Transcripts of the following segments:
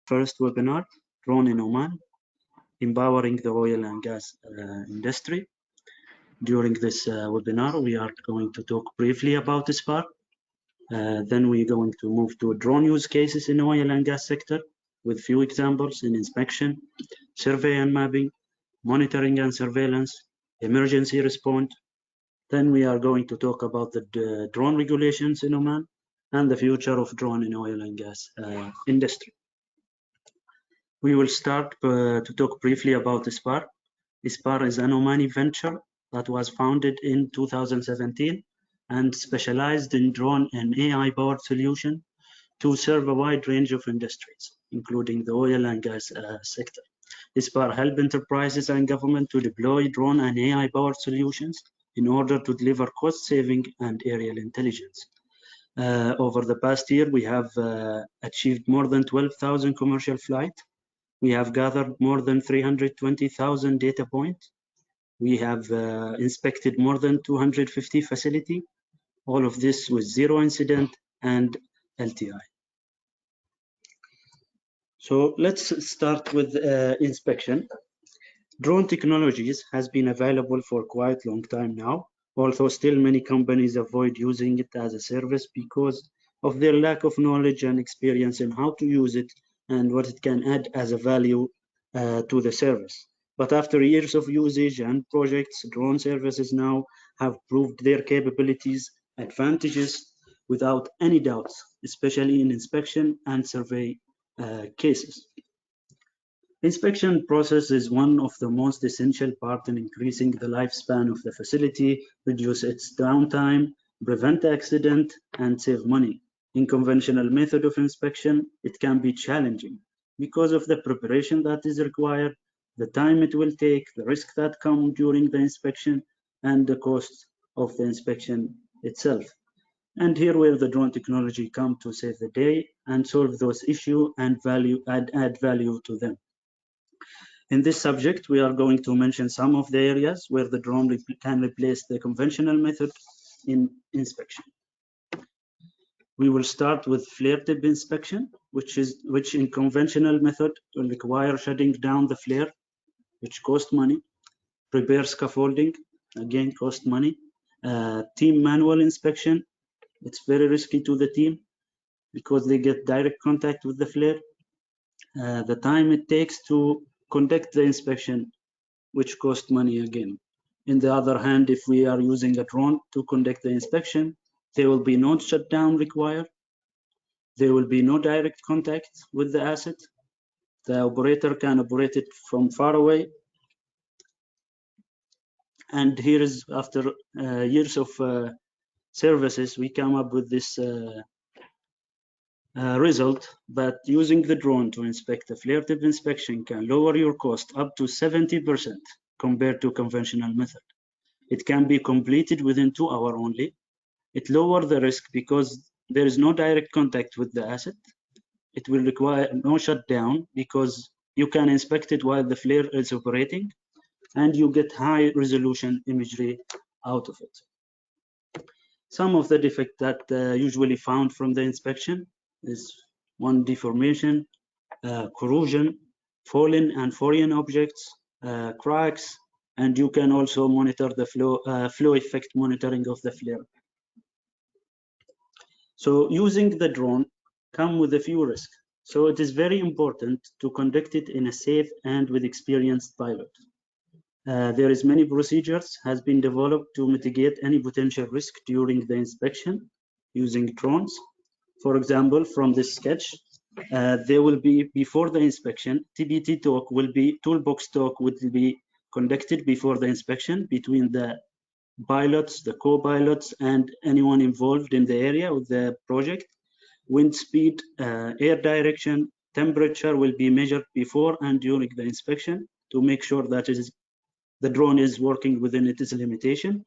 first webinar, Drone in Oman, empowering the oil and gas industry. During this webinar, we are going to talk briefly about ESBAAR. Then we're going to move to drone use cases in oil and gas sector with few examples in inspection, survey and mapping, monitoring and surveillance, emergency response. Then we are going to talk about the drone regulations in Oman and the future of drone in oil and gas industry. We will start to talk briefly about ESBAAR. ESBAAR is an Omani venture that was founded in 2017 and specialized in drone and AI-powered solution to serve a wide range of industries, including the oil and gas sector. ESBAAR helps enterprises and government to deploy drone and AI-powered solutions in order to deliver cost-saving and aerial intelligence. Over the past year, we have achieved more than 12,000 commercial flights. We have gathered more than 320,000 data points. We have inspected more than 250 facilities. All of this with zero incident and LTI. So let's start with inspection. Drone technologies has been available for quite a long time now, although still many companies avoid using it as a service because of their lack of knowledge and experience in how to use it and what it can add as a value to the service. But after years of usage and projects, drone services now have proved their capabilities, advantages without any doubts, especially in inspection and survey cases. Inspection process is one of the most essential parts in increasing the lifespan of the facility, reduce its downtime, prevent accident, and save money. In conventional method of inspection, it can be challenging because of the preparation that is required, the time it will take, the risk that come during the inspection, and the cost of the inspection itself. And here where the drone technology come to save the day and solve those issues and add value to them. In this subject, we are going to mention some of the areas where the drone can replace the conventional method in inspection. We will start with flare tip inspection, which in conventional method will require shutting down the flare, which costs money. Prepare scaffolding, again cost money. Team manual inspection, it's very risky to the team because they get direct contact with the flare. The time it takes to conduct the inspection, which costs money again. In the other hand, if we are using a drone to conduct the inspection, there will be no shutdown required. There will be no direct contact with the asset. The operator can operate it from far away. And here is, after years of services, we come up with this result that using the drone to inspect a flare tip inspection can lower your cost up to 70% compared to conventional method. It can be completed within 2 hours only. It lowers the risk because there is no direct contact with the asset. It will require no shutdown because you can inspect it while the flare is operating, and you get high resolution imagery out of it. Some of the defects that usually found from the inspection is one, deformation, corrosion, fallen and foreign objects, cracks, and you can also monitor the flow effect monitoring of the flare. So using the drone come with a few risks. So it is very important to conduct it in a safe and with experienced pilot. There is many procedures has been developed to mitigate any potential risk during the inspection using drones. For example, from this sketch, there will be, before the inspection, TBT talk will be, toolbox talk will be conducted before the inspection between the pilots, the co-pilots, and anyone involved in the area with the project. Wind speed, air direction, temperature will be measured before and during the inspection to make sure that the drone is working within its limitation.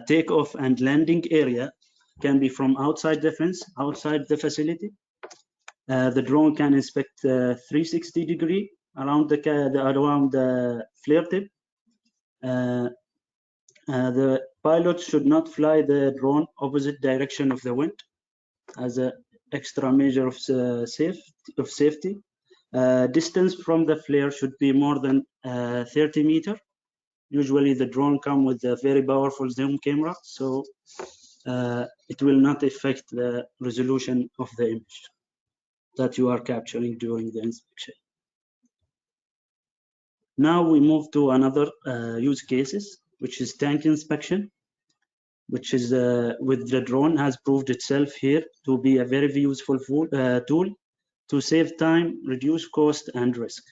Takeoff and landing area can be from outside the fence, outside the facility. The drone can inspect 360 degree around the flare tip. The pilot should not fly the drone opposite direction of the wind, as extra measure of safety. Distance from the flare should be more than 30 meters. Usually the drone comes with a very powerful zoom camera, so it will not affect the resolution of the image that you are capturing during the inspection. Now we move to another use cases, which is tank inspection, which is with the drone has proved itself here to be a very useful tool to save time, reduce cost and risk.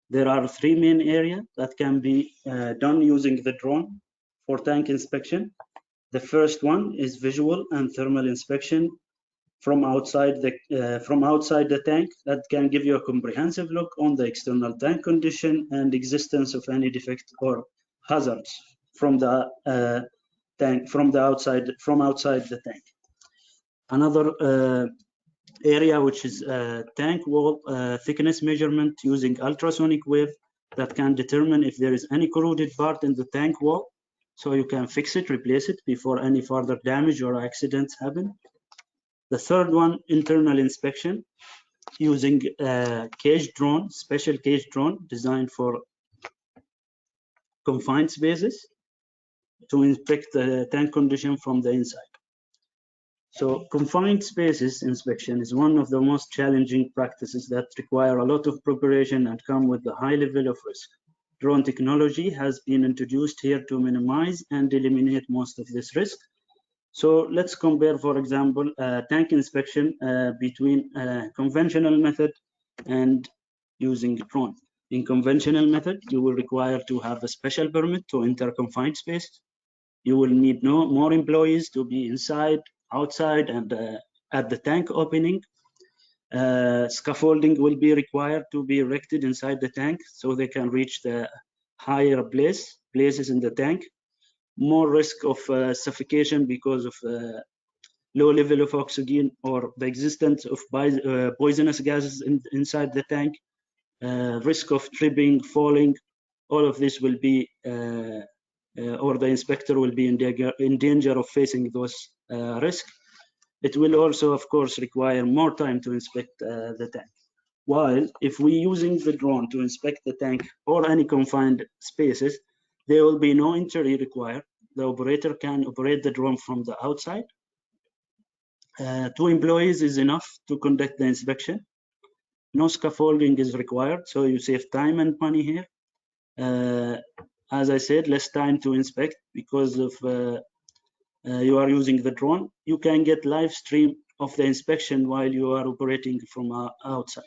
There are three main areas that can be done using the drone for tank inspection. The first one is visual and thermal inspection from outside the tank that can give you a comprehensive look on the external tank condition and existence of any defect or hazards from the tank outside the tank. Another area which is tank wall thickness measurement using ultrasonic wave that can determine if there is any corroded part in the tank wall, so you can fix it, replace it before any further damage or accidents happen. The third one, internal inspection using cage drone, special cage drone designed for confined spaces to inspect the tank condition from the inside. So confined spaces inspection is one of the most challenging practices that require a lot of preparation and come with a high level of risk. Drone technology has been introduced here to minimize and eliminate most of this risk. So let's compare, for example, tank inspection between conventional method and using drone. In conventional method, you will require to have a special permit to enter confined space. You will need more employees to be inside, outside, and at the tank opening. Scaffolding will be required to be erected inside the tank so they can reach the higher places in the tank. More risk of suffocation because of low level of oxygen or the existence of poisonous gases inside the tank. Risk of tripping, falling, all of this will be or the inspector will be in danger of facing those risks. It will also, of course, require more time to inspect the tank. While if we're using the drone to inspect the tank or any confined spaces, there will be no entry required. The operator can operate the drone from the outside. 2 employees is enough to conduct the inspection. No scaffolding is required, so you save time and money here. As I said, less time to inspect because of you are using the drone. You can get live stream of the inspection while you are operating from outside.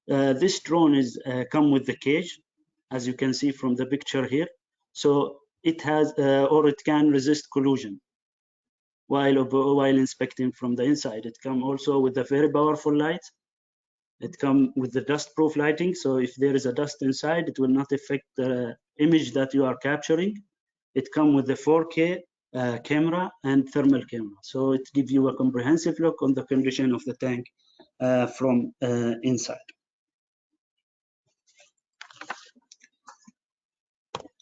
This drone is come with the cage, as you can see from the picture here. So it has or it can resist collision while inspecting from the inside. It comes also with a very powerful light. It comes with the dust-proof lighting, so if there is a dust inside, it will not affect the image that you are capturing. It comes with the 4K camera and thermal camera, so it gives you a comprehensive look on the condition of the tank from inside.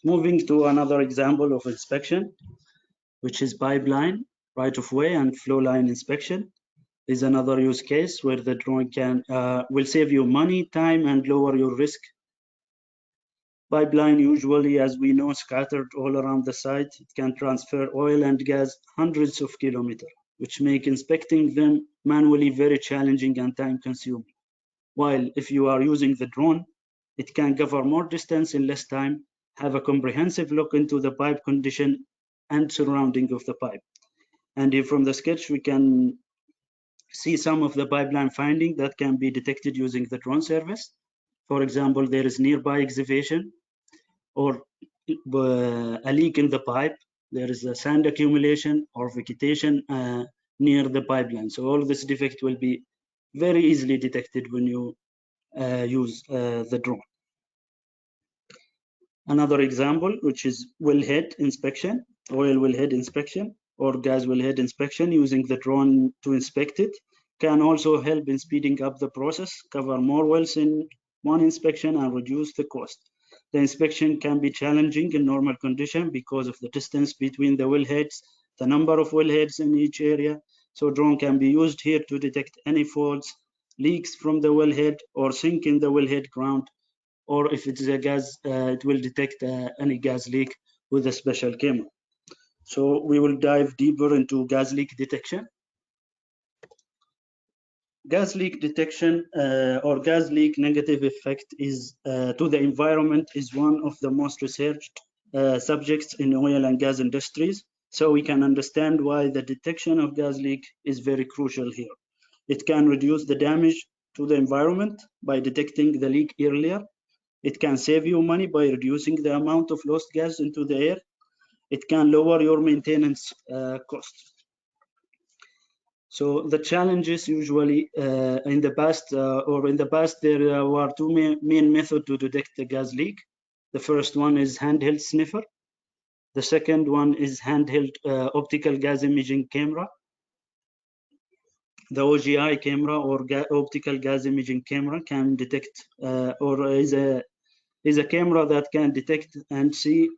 Moving to another example of inspection, which is pipeline, right-of-way, and flow line inspection. Is another use case where the drone will save you money, time, and lower your risk. Pipeline usually, as we know, scattered all around the site. It can transfer oil and gas hundreds of kilometers, which make inspecting them manually very challenging and time-consuming. While if you are using the drone, it can cover more distance in less time, have a comprehensive look into the pipe condition and surrounding of the pipe. And here from the sketch, we can see some of the pipeline finding that can be detected using the drone service. For example, there is nearby excavation or a leak in the pipe. There is a sand accumulation or vegetation near the pipeline. So all this defect will be very easily detected when you use the drone. Another example, which is wellhead inspection, oil wellhead inspection, or gas wellhead inspection using the drone to inspect it, can also help in speeding up the process, cover more wells in one inspection, and reduce the cost. The inspection can be challenging in normal condition because of the distance between the wellheads, the number of wellheads in each area, So drone can be used here to detect any faults, leaks from the wellhead, or sink in the wellhead ground, or if it is a gas, it will detect any gas leak with a special camera. So we will dive deeper into gas leak detection. Gas leak detection or gas leak negative effect is to the environment is one of the most researched subjects in oil and gas industries. So we can understand why the detection of gas leak is very crucial here. It can reduce the damage to the environment by detecting the leak earlier. It can save you money by reducing the amount of lost gas into the air. It can lower your maintenance costs. So the challenges usually in the past there were two main methods to detect the gas leak. The first one is handheld sniffer. The second one is handheld optical gas imaging camera. The OGI camera or optical gas imaging camera can detect or is a camera that can detect and see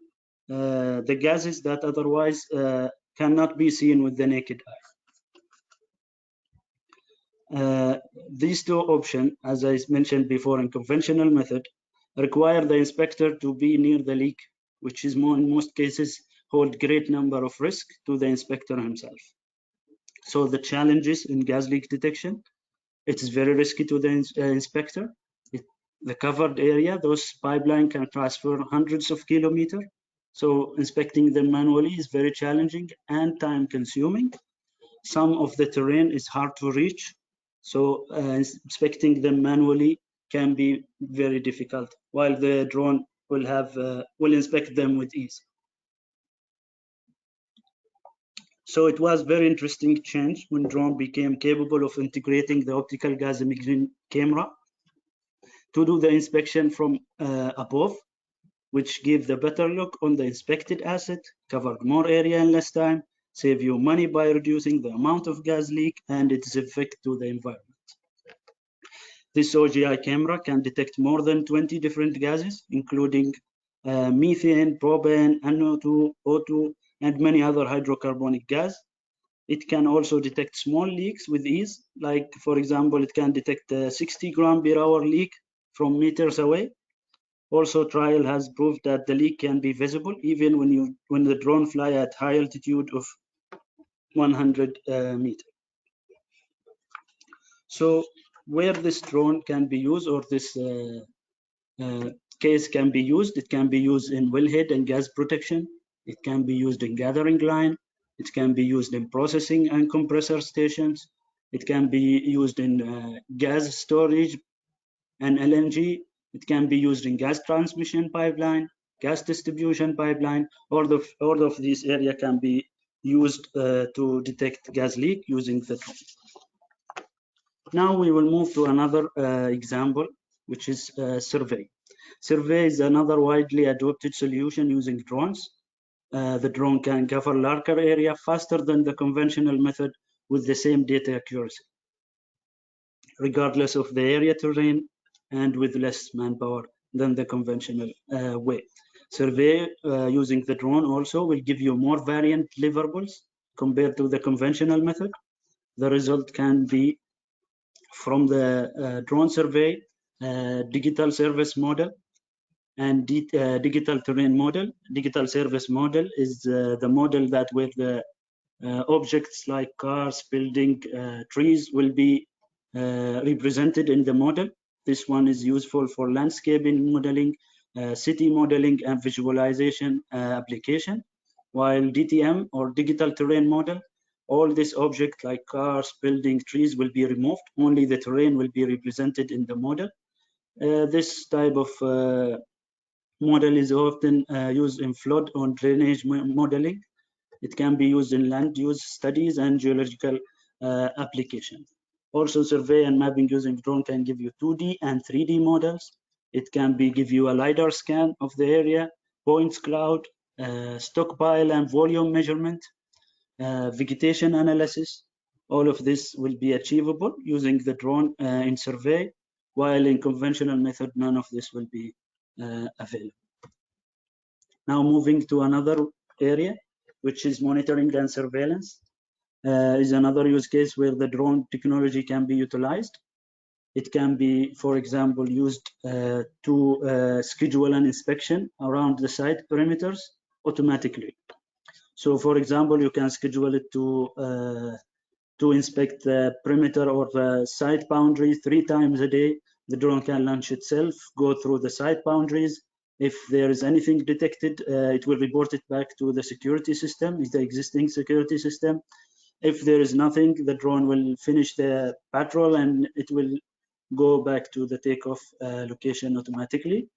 the gases that otherwise cannot be seen with the naked eye. These two options, as I mentioned before, in conventional method, require the inspector to be near the leak, which is in most cases hold great number of risk to the inspector himself. So the challenges in gas leak detection, it is very risky to the inspector. The covered area, those pipeline can transfer hundreds of kilometers. So inspecting them manually is very challenging and time consuming. Some of the terrain is hard to reach, so inspecting them manually can be very difficult, while the drone will inspect them with ease. So it was very interesting change when drone became capable of integrating the optical gas imaging camera to do the inspection from above, which gave the better look on the inspected asset, covered more area in less time, save you money by reducing the amount of gas leak and its effect to the environment. This OGI camera can detect more than 20 different gases, including methane, propane, NO2, O2, and many other hydrocarbonic gas. It can also detect small leaks with ease. Like, for example, it can detect a 60 gram per hour leak from meters away. Also, trial has proved that the leak can be visible even when the drone fly at high altitude of 100 meters. So where this drone can be used, or this case can be used, it can be used in wellhead and gas protection. It can be used in gathering line. It can be used in processing and compressor stations. It can be used in gas storage and LNG. It can be used in gas transmission pipeline, gas distribution pipeline. All of these area can be used to detect gas leak using the drone. Now we will move to another example, which is survey. Survey is another widely adopted solution using drones. The drone can cover larger area faster than the conventional method with the same data accuracy, regardless of the area terrain and with less manpower than the conventional way. Survey using the drone also will give you more variant deliverables compared to the conventional method. The result can be from the drone survey, digital service model, and digital terrain model. Digital service model is the model that where the objects like cars, building, trees will be represented in the model. This one is useful for landscaping modeling, city modeling, and visualization application. While DTM or digital terrain model, all these objects like cars, building, trees will be removed. Only the terrain will be represented in the model. This type of model is often used in flood or drainage modeling. It can be used in land use studies and geological applications. Also, survey and mapping using drone can give you 2D and 3D models. It can give you a LiDAR scan of the area, points cloud, stockpile and volume measurement, vegetation analysis. All of this will be achievable using the drone in survey, while in conventional method, none of this will be available. Now moving to another area, which is monitoring and surveillance. is another use case where the drone technology can be utilized. It can be, for example, used to schedule an inspection around the site perimeters automatically. So, for example, you can schedule it to inspect the perimeter or the site boundary 3 times a day. The drone can launch itself, go through the site boundaries. If there is anything detected, it will report it back to the security system, the existing security system. If there is nothing, the drone will finish the patrol and it will go back to the takeoff location automatically.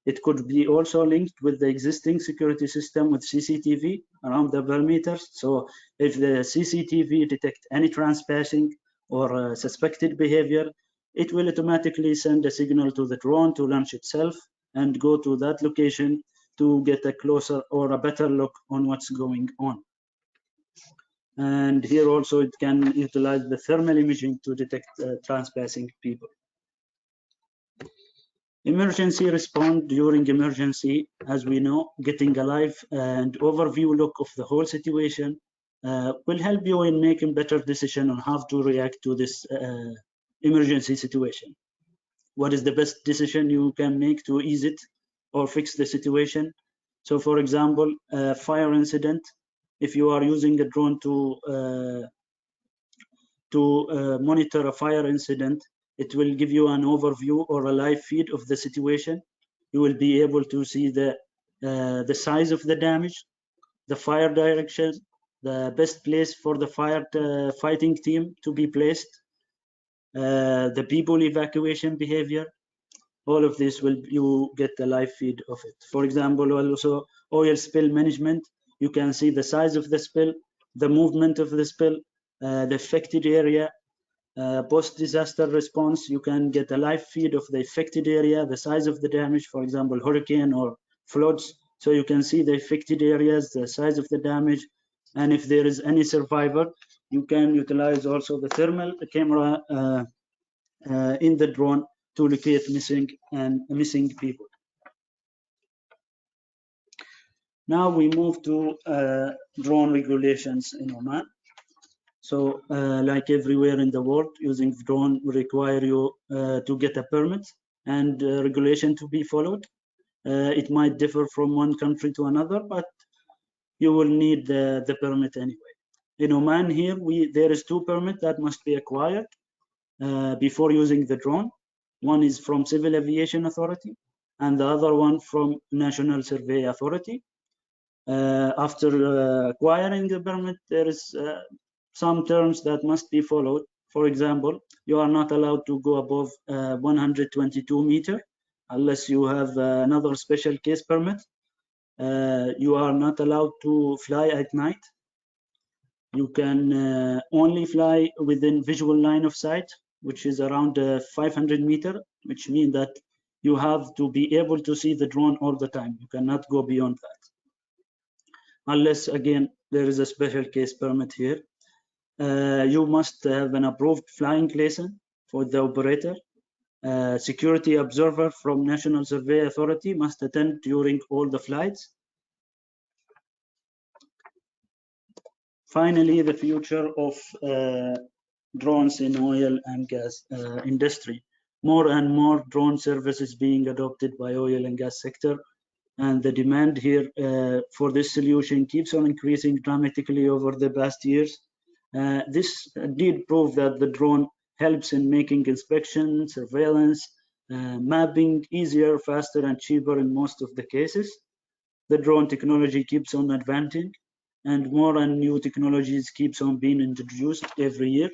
It could be also linked with the existing security system with CCTV around the perimeters. So if the CCTV detect any transpassing or suspected behavior, it will automatically send a signal to the drone to launch itself and go to that location to get a closer or a better look on what's going on. And here also it can utilize the thermal imaging to detect transpassing people. Emergency response during emergency, as we know, getting a live and overview look of the whole situation will help you in making better decision on how to react to this emergency situation. What is the best decision you can make to ease it or fix the situation? So, for example, a fire incident, if you are using a drone to monitor a fire incident, it will give you an overview or a live feed of the situation. You will be able to see the size of the damage, the fire direction, the best place for the fire fighting team to be placed, the people evacuation behavior. All of this will you get a live feed of it. For example, also oil spill management. You can see the size of the spill, the movement of the spill, the affected area. Post-disaster response, you can get a live feed of the affected area, the size of the damage, for example, hurricane or floods. So you can see the affected areas, the size of the damage, and if there is any survivor, you can utilize also the thermal camera in the drone to locate missing people. Now we move to drone regulations in Oman. So like everywhere in the world, using drone will require you to get a permit and regulation to be followed. It might differ from one country to another, but you will need the permit anyway. In Oman here, there is 2 permits that must be acquired before using the drone. One is from Civil Aviation Authority and the other one from National Survey Authority. After acquiring the permit, there is some terms that must be followed. For example, you are not allowed to go above 122 meters unless you have another special case permit. You are not allowed to fly at night. You can only fly within visual line of sight, which is around 500 meters, which means that you have to be able to see the drone all the time. You cannot go beyond that. Unless, again, there is a special case permit here. You must have an approved flying license for the operator. Security observer from National Survey Authority must attend during all the flights. Finally, the future of drones in oil and gas industry. More and more drone services being adopted by oil and gas sector, and the demand here for this solution keeps on increasing dramatically over the past years. This did prove that the drone helps in making inspection, surveillance, mapping easier, faster, and cheaper in most of the cases. The drone technology keeps on advancing, and more and new technologies keeps on being introduced every year.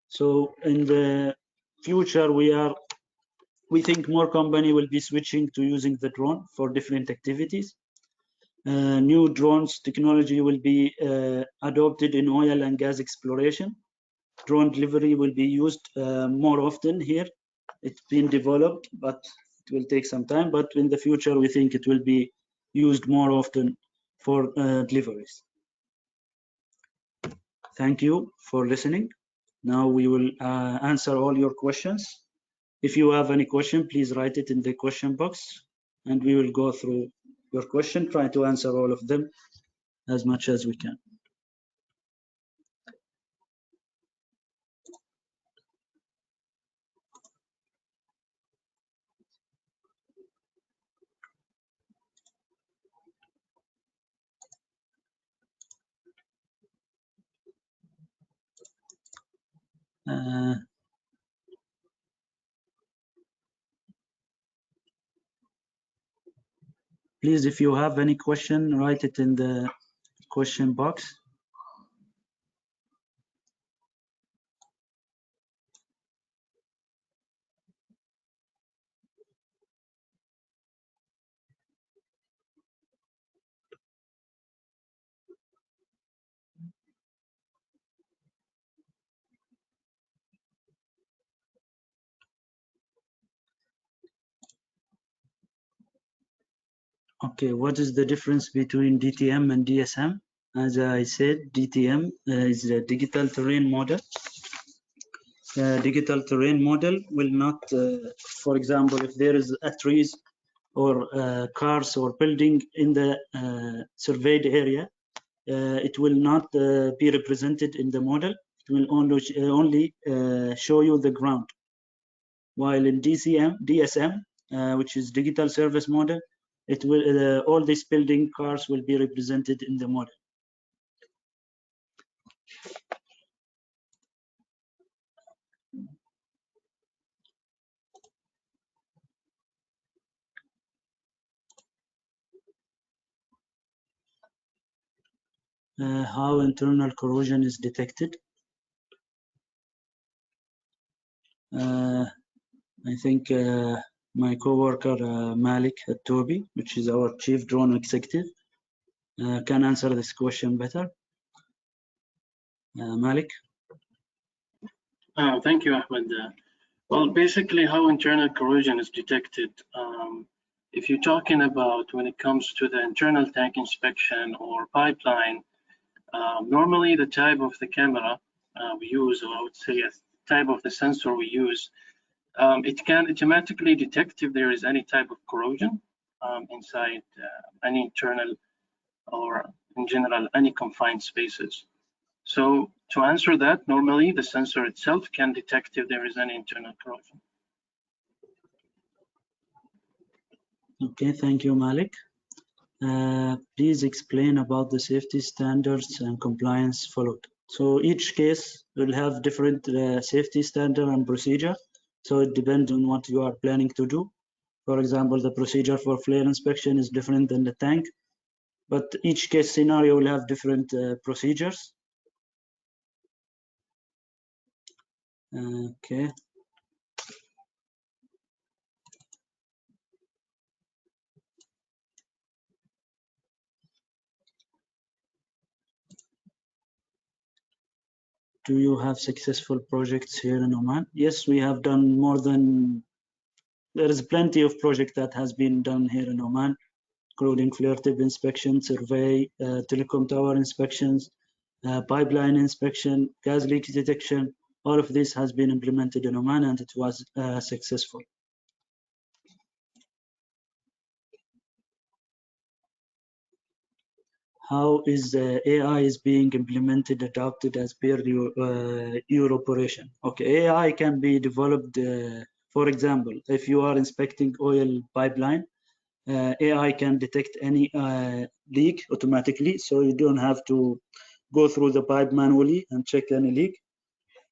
So in the future, we think more company will be switching to using the drone for different activities. New drones technology will be adopted in oil and gas exploration. Drone delivery will be used more often here. It's been developed, but it will take some time. But in the future, we think it will be used more often for deliveries. Thank you for listening. Now we will answer all your questions. If you have any question, please write it in the question box, and we will go through your question, try to answer all of them as much as we can. Please, if you have any question, write it in the question box. Okay, what is the difference between DTM and DSM? As I said, DTM is a digital terrain model. Digital terrain model will not, for example, if there is a trees or cars or building in the surveyed area, it will not be represented in the model. It will only show you the ground. While in DSM, which is digital service model, it will all these building cars will be represented in the model. How internal corrosion is detected? I think my coworker Malik Tobi, which is our chief drone executive, can answer this question better. Malik. Thank you, Ahmed. Well, basically, how internal corrosion is detected. If you're talking about when it comes to the internal tank inspection or pipeline, normally the type of the camera we use, or I would say a type of the sensor we use, it can automatically detect if there is any type of corrosion inside any internal or in general any confined spaces. So to answer that, normally the sensor itself can detect if there is any internal corrosion. Okay, thank you, Malik. Please explain about the safety standards and compliance followed. So each case will have different safety standard and procedure. So it depends on what you are planning to do. For example, the procedure for flare inspection is different than the tank, but each case scenario will have different procedures. Okay. Do you have successful projects here in Oman? Yes, we have done more than, there is plenty of projects that has been done here in Oman, including flare tip inspection, survey, telecom tower inspections, pipeline inspection, gas leak detection. All of this has been implemented in Oman and it was successful. How is AI is being implemented, adopted as per your operation? Okay, AI can be developed. For example, if you are inspecting oil pipeline, AI can detect any leak automatically, so you don't have to go through the pipe manually and check any leak.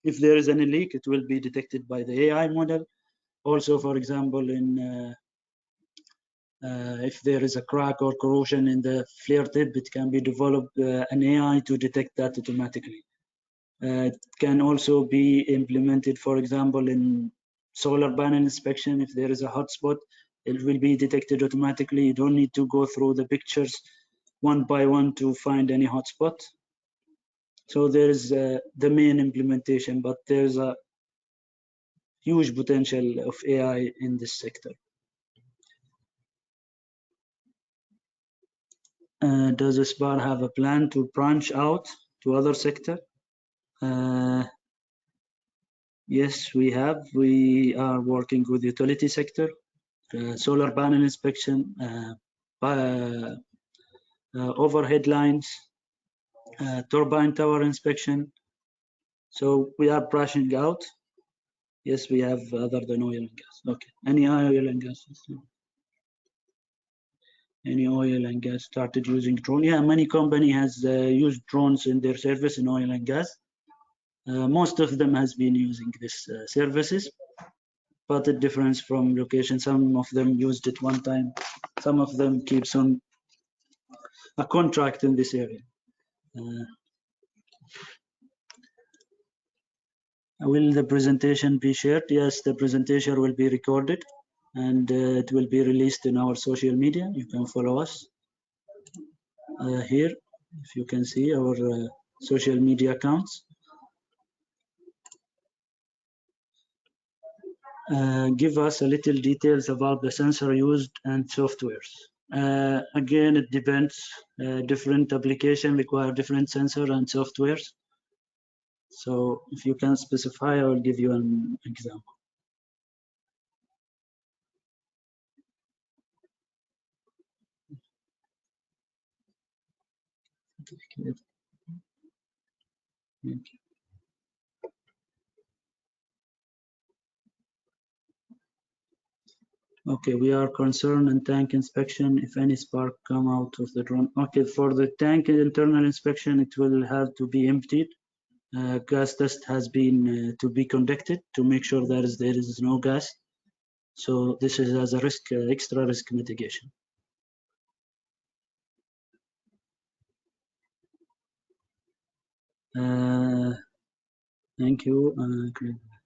If there is any leak, it will be detected by the AI model. Also, for example, in if there is a crack or corrosion in the flare tip, it can be developed an AI to detect that automatically. It can also be implemented, for example, in solar panel inspection. If there is a hotspot, it will be detected automatically. You don't need to go through the pictures one by one to find any hotspot. So there is the main implementation, but there's a huge potential of AI in this sector. Does ESBAAR have a plan to branch out to other sector? Yes, we have. We are working with utility sector, solar panel inspection, overhead lines, turbine tower inspection. So we are branching out. Yes, we have other than oil and gas. Okay. Any oil and gas? Any oil and gas started using drone? Yeah, many company has used drones in their service in oil and gas. Most of them has been using this services, but it differs from location. Some of them used it one time, some of them keeps on a contract in this area. Will the presentation be shared? Yes, the presentation will be recorded and it will be released in our social media. You can follow us here, if you can see our social media accounts. Give us a little details about the sensor used and softwares. Again, it depends. Different application require different sensor and softwares. So if you can specify, I will give you an example. Okay, we are concerned in tank inspection if any spark come out of the drone. Okay, for the tank internal inspection, it will have to be emptied. Gas test has been to be conducted to make sure there is no gas. So this is as a risk, extra risk mitigation. Thank you.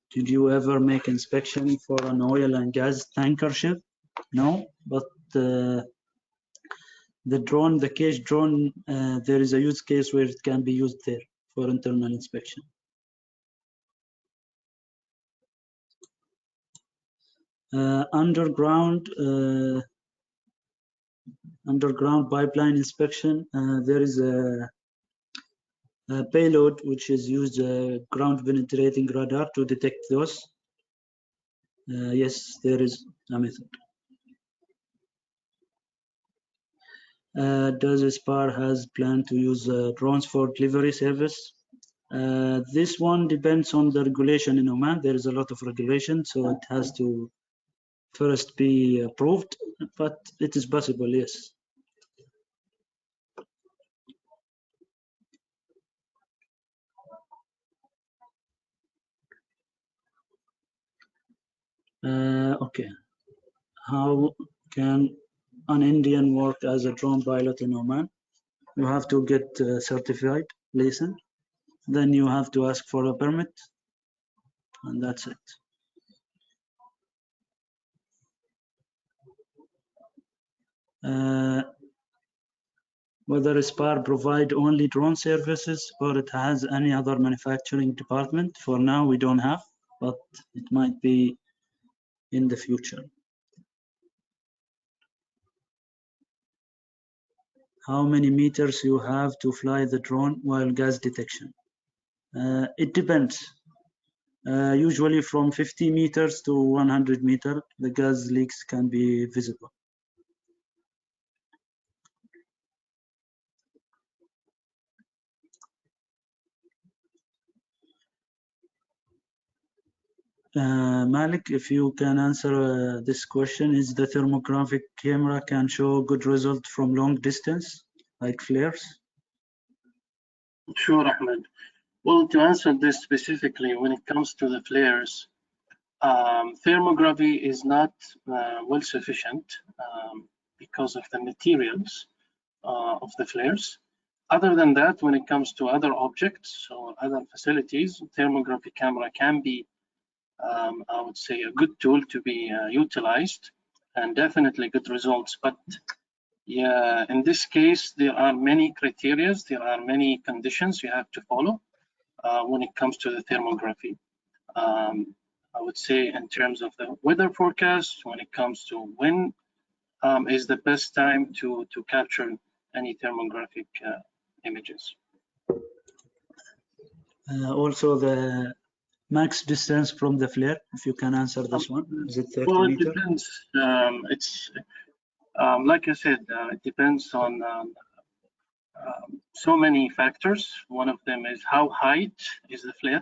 Did you ever make inspection for an oil and gas tanker ship? No, but the drone, the cage drone, there is a use case where it can be used there for internal inspection. Underground pipeline inspection, there is a payload which is used ground penetrating radar to detect those. Yes, there is a method. Does ESBAAR has planned to use drones for delivery service? This one depends on the regulation in Oman. There is a lot of regulation, so it has to first be approved, but it is possible, yes. Okay, how can an Indian work as a drone pilot in Oman? You have to get certified license, then you have to ask for a permit, and that's it. Whether ESBAAR provide only drone services or it has any other manufacturing department. For now, we don't have, but it might be in the future. How many meters you have to fly the drone while gas detection? It depends. Usually from 50 meters to 100 meters, the gas leaks can be visible. Malik, if you can answer this question, is the thermographic camera can show good result from long distance, like flares? Sure, Ahmed. Well, to answer this specifically, when it comes to the flares, thermography is not well sufficient because of the materials of the flares. Other than that, when it comes to other objects or other facilities, thermographic camera can be, I would say, a good tool to be utilized and definitely good results. But yeah, in this case, there are many criteria, there are many conditions you have to follow when it comes to the thermography. I would say in terms of the weather forecast, when it comes to when is the best time to capture any thermographic images. Also the max distance from the flare, if you can answer this one. Is it 30 well, meters? It depends. It's like I said, it depends on so many factors. One of them is how high is the flare.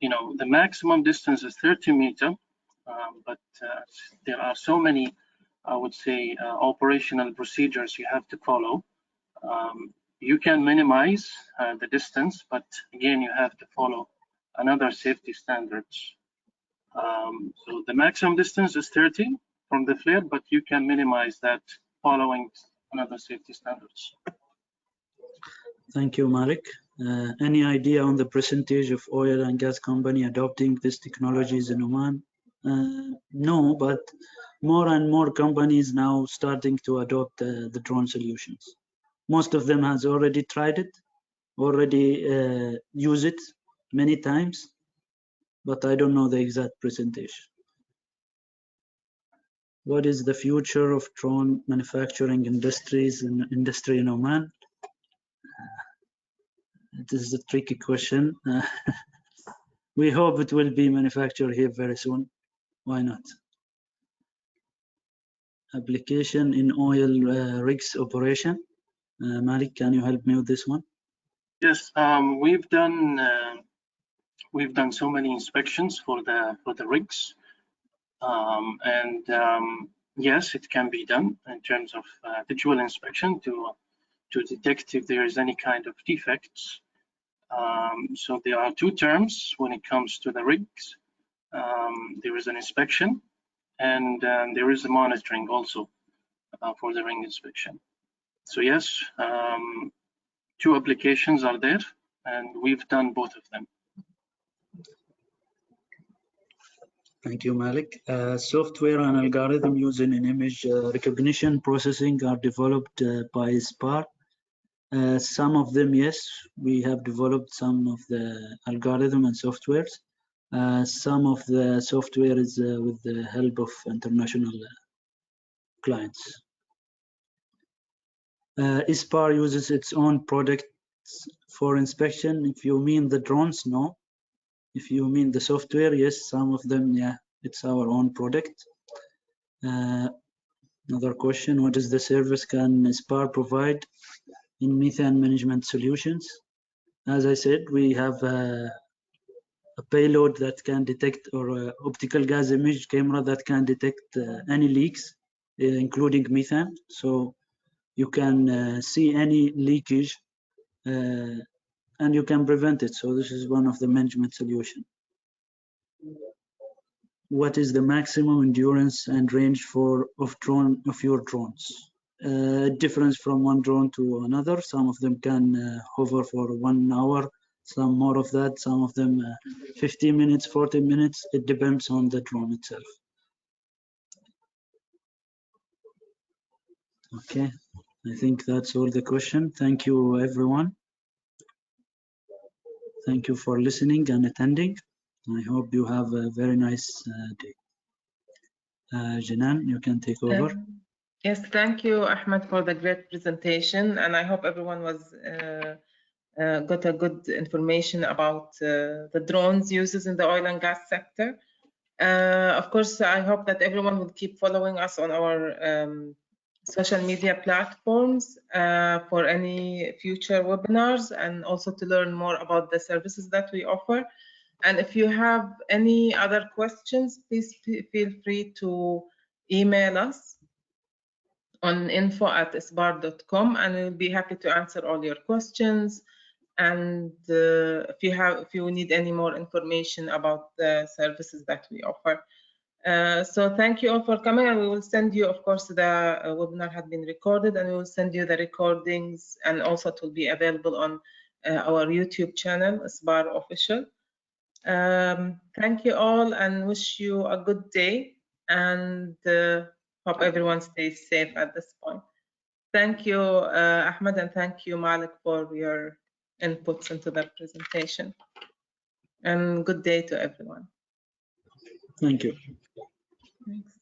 You know, the maximum distance is 30 meters, but there are so many, I would say, operational procedures you have to follow. you can minimize the distance, but again, you have to follow another safety standards. So the maximum distance is 30 from the flare, but you can minimize that following another safety standards. Thank you, Malik. Any idea on the percentage of oil and gas company adopting these technologies in Oman? No, but more and more companies now starting to adopt the drone solutions. Most of them has already tried it, already use it many times, but I don't know the exact percentage. What is the future of drone manufacturing industry in Oman? It is a tricky question. We hope it will be manufactured here very soon. Why not? Application in oil rigs operation. Malik, can you help me with this one? Yes, we've done so many inspections for the rigs, and yes, it can be done in terms of visual inspection to detect if there is any kind of defects. So there are two terms when it comes to the rigs. There is an inspection, and there is a monitoring also for the rig inspection. So yes, two applications are there, and we've done both of them. Thank you, Malik. Software and algorithm using in image recognition processing are developed by ESBAAR. Some of them, yes, we have developed some of the algorithm and softwares. Some of the software is with the help of international clients. ESBAAR uses its own products for inspection. If you mean the drones, no. If you mean the software, yes, some of them, yeah, it's our own product. Another question, what is the service can ESBAAR provide in methane management solutions? As I said, we have a payload that can detect, or optical gas image camera that can detect any leaks, including methane. So you can see any leakage and you can prevent it. So this is one of the management solutions. What is the maximum endurance and range of your drones? Difference from one drone to another. Some of them can hover for 1 hour, some more of that, some of them 15 minutes, 40 minutes. It depends on the drone itself. Okay, I think that's all the question. Thank you, everyone. Thank you for listening and attending. I hope you have a very nice day. Jinan, you can take over. Yes, thank you, Ahmed, for the great presentation, and I hope everyone was got a good information about the drones uses in the oil and gas sector. Of course, I hope that everyone will keep following us on our social media platforms for any future webinars, and also to learn more about the services that we offer. And if you have any other questions, please feel free to email us on info@esbaar.com, and we'll be happy to answer all your questions. And if you need any more information about the services that we offer. So thank you all for coming, and we will send you, of course, the webinar had been recorded, and we will send you the recordings, and also it will be available on our YouTube channel, ESBAAR Official. Thank you all, and wish you a good day, and hope everyone stays safe at this point. Thank you, Ahmed, and thank you, Malik, for your inputs into the presentation. And good day to everyone. Thank you. Thanks.